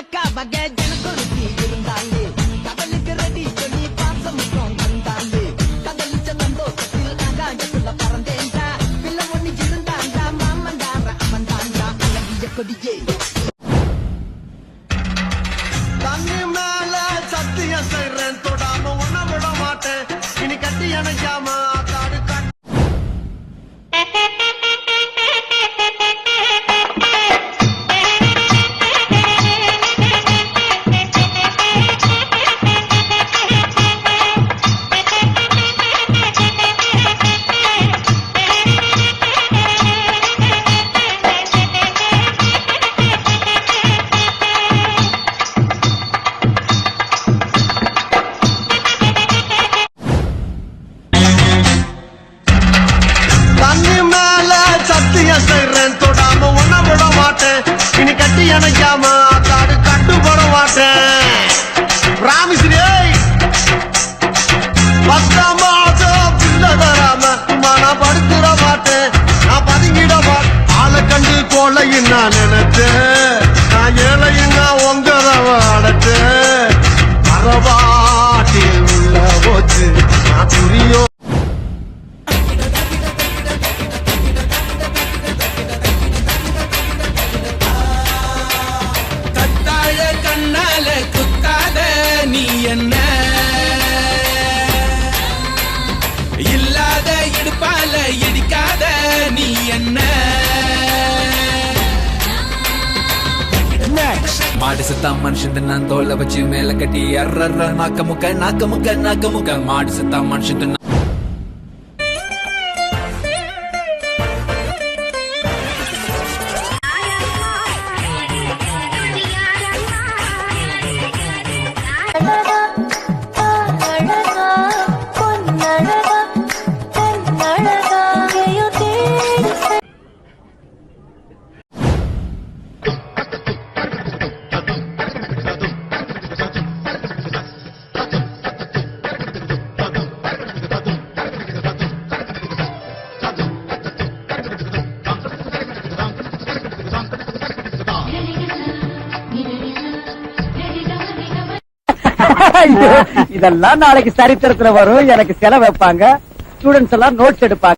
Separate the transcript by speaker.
Speaker 1: அக்கா வகை ஜனக்கொருத்தி இருந்தாலே கடலுக்கு ரெடி சொல்லி பாசமும் தந்தாலே கடலிச்ச சந்தோஷத்தில் ஆகாயத்துல பறந்தேன்டா பிள்ளை ஒண்ணு இருந்தாண்டா மாமண்டார அமந்தாண்டா அழகிய கொடியே
Speaker 2: தண்ணி மேல சத்தியம் செய்றேன் தொடாம உன்ன விட மாட்டேன் இனி கட்டி அணைக்காம காடு காட்டு செய்றேன் தொடாம உன்ன விட மாட்டேன் இனி கட்டி அணைக்காம காடு கட்டுப்பட மாட்டேன் ராமிஸ்ரீ பத்தாமாத பிள்ளை தராம நான் படுத்துட மாட்டேன் நான் பதுங்கிட மாட்டேன் ஆளை கண்டு கொலையும் நான் நினைச்சேன் நான் ஏழையும் நான் உங்கதவ அடைச்சேன் மரபாட்டி உள்ள போச்சு நான் புரியும்
Speaker 3: கண்ணால குத்தாத நீ என்ன இல்லாத இடுப்பால இடிக்காத நீ என்ன மாடு சத்தா மனுஷன் நான் தோலை வச்சு மேல கட்டி அர்ற நாக்க முக்க மாடு சத்தா மனுஷன்
Speaker 4: இதெல்லாம் நாளைக்கு சரித்திரத்துல வரும். எனக்கு செலவு வைப்பாங்க, ஸ்டூடெண்ட்ஸ் எல்லாம் நோட்ஸ் எடுப்பாங்க.